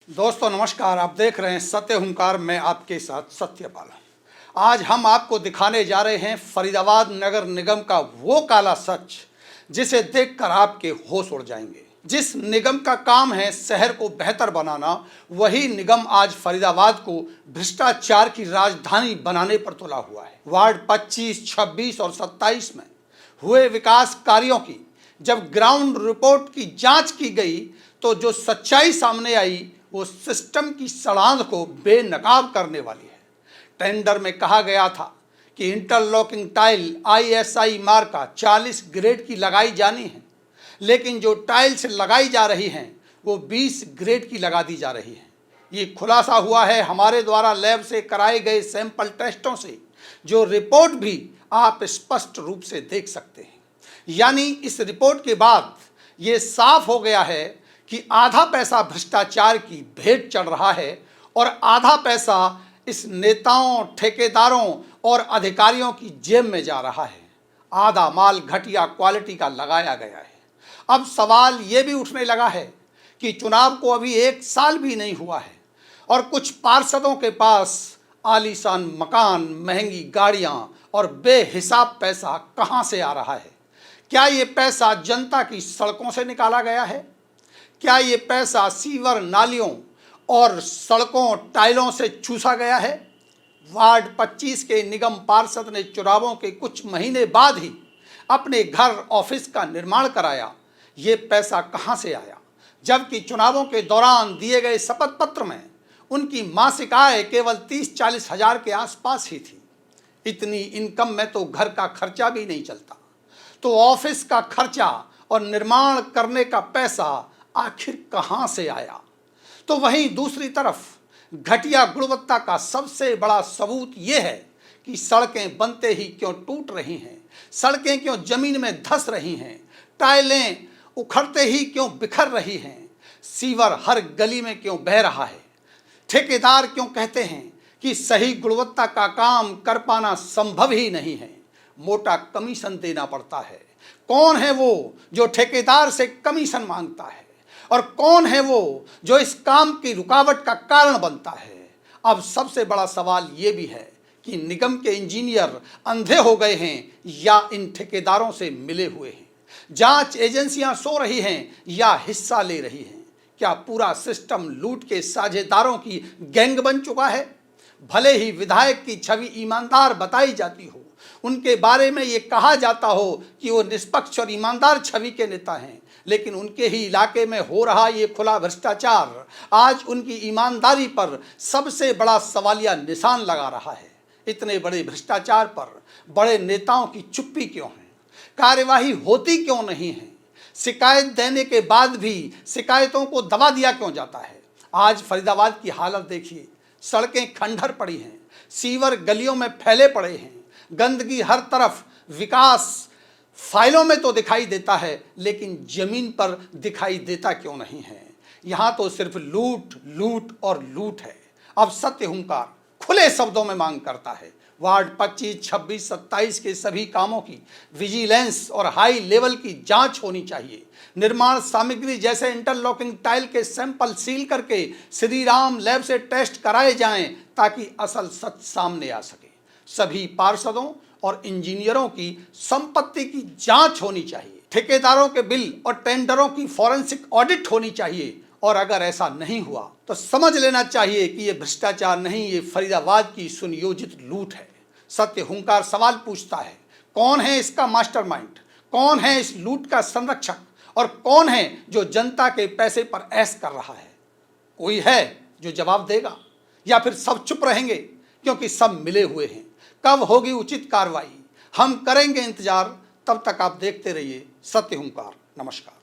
दोस्तों नमस्कार, आप देख रहे हैं सत्य हुंकार। मैं आपके साथ सत्यपाल। आज हम आपको दिखाने जा रहे हैं फरीदाबाद नगर निगम का वो काला सच जिसे देखकर आपके होश उड़ जाएंगे। जिस निगम का काम है शहर को बेहतर बनाना, वही निगम आज फरीदाबाद को भ्रष्टाचार की राजधानी बनाने पर तुला हुआ है। वार्ड 25, 26 और 27 में हुए विकास कार्यों की जब ग्राउंड रिपोर्ट की जांच की गई तो जो सच्चाई सामने आई वो सिस्टम की सड़ांध को बेनकाब करने वाली है। टेंडर में कहा गया था कि इंटरलॉकिंग टाइल ISI मार्का 40 ग्रेड की लगाई जानी है, लेकिन जो टाइल्स लगाई जा रही हैं वो 20 ग्रेड की लगा दी जा रही हैं। ये खुलासा हुआ है हमारे द्वारा लैब से कराए गए सैंपल टेस्टों से, जो रिपोर्ट भी आप स्पष्ट रूप से देख सकते हैं। यानी इस रिपोर्ट के बाद ये साफ हो गया है कि आधा पैसा भ्रष्टाचार की भेंट चढ़ रहा है और आधा पैसा इस नेताओं, ठेकेदारों और अधिकारियों की जेब में जा रहा है। आधा माल घटिया क्वालिटी का लगाया गया है। अब सवाल ये भी उठने लगा है कि चुनाव को अभी 1 साल भी नहीं हुआ है और कुछ पार्षदों के पास आलीशान मकान, महंगी गाड़ियां और बेहिसाब पैसा कहां से आ रहा है। क्या ये पैसा जनता की सड़कों से निकाला गया है? क्या ये पैसा सीवर, नालियों और सड़कों, टाइलों से चूसा गया है? वार्ड 25 के निगम पार्षद ने चुनावों के कुछ महीने बाद ही अपने घर, ऑफिस का निर्माण कराया। ये पैसा कहां से आया? जबकि चुनावों के दौरान दिए गए शपथ पत्र में उनकी मासिक आय केवल 30-40 हजार के आसपास ही थी। इतनी इनकम में तो घर का खर्चा भी नहीं चलता, तो ऑफिस का खर्चा और निर्माण करने का पैसा आखिर कहां से आया? तो वहीं दूसरी तरफ घटिया गुणवत्ता का सबसे बड़ा सबूत यह है कि सड़कें बनते ही क्यों टूट रही हैं, सड़कें क्यों जमीन में धंस रही हैं, टाइलें उखड़ते ही क्यों बिखर रही हैं, सीवर हर गली में क्यों बह रहा है। ठेकेदार क्यों कहते हैं कि सही गुणवत्ता का काम कर पाना संभव ही नहीं है, मोटा कमीशन देना पड़ता है। कौन है वो जो ठेकेदार से कमीशन मांगता है और कौन है वो जो इस काम की रुकावट का कारण बनता है? अब सबसे बड़ा सवाल ये भी है कि निगम के इंजीनियर अंधे हो गए हैं या इन ठेकेदारों से मिले हुए हैं। जांच एजेंसियां सो रही हैं या हिस्सा ले रही हैं? क्या पूरा सिस्टम लूट के साझेदारों की गैंग बन चुका है? भले ही विधायक की छवि ईमानदार बताई जाती हो, उनके बारे में ये कहा जाता हो कि वो निष्पक्ष और ईमानदार छवि के नेता हैं, लेकिन उनके ही इलाके में हो रहा ये खुला भ्रष्टाचार आज उनकी ईमानदारी पर सबसे बड़ा सवालिया निशान लगा रहा है। इतने बड़े भ्रष्टाचार पर बड़े नेताओं की चुप्पी क्यों है? कार्यवाही होती क्यों नहीं है? शिकायत देने के बाद भी शिकायतों को दबा दिया क्यों जाता है? आज फरीदाबाद की हालत देखिए, सड़कें खंडहर पड़ी हैं, सीवर गलियों में फैले पड़े हैं, गंदगी हर तरफ। विकास फाइलों में तो दिखाई देता है लेकिन जमीन पर दिखाई देता क्यों नहीं है? यहाँ तो सिर्फ लूट, लूट और लूट है। अब सत्य हुंकार खुले शब्दों में मांग करता है, वार्ड 25, 26, 27 के सभी कामों की विजिलेंस और हाई लेवल की जांच होनी चाहिए। निर्माण सामग्री जैसे इंटरलॉकिंग टाइल के सैंपल सील करके श्री राम लैब से टेस्ट कराए जाएं ताकि असल सच सामने आ सके। सभी पार्षदों और इंजीनियरों की संपत्ति की जांच होनी चाहिए। ठेकेदारों के बिल और टेंडरों की फॉरेंसिक ऑडिट होनी चाहिए। और अगर ऐसा नहीं हुआ तो समझ लेना चाहिए कि ये भ्रष्टाचार नहीं, ये फरीदाबाद की सुनियोजित लूट है। सत्य हुंकार सवाल पूछता है, कौन है इसका मास्टरमाइंड? कौन है इस लूट का संरक्षक? और कौन है जो जनता के पैसे पर ऐश कर रहा है? कोई है जो जवाब देगा या फिर सब चुप रहेंगे क्योंकि सब मिले हुए हैं? कब होगी उचित कार्रवाई? हम करेंगे इंतजार। तब तक आप देखते रहिए सत्य हुंकार। नमस्कार।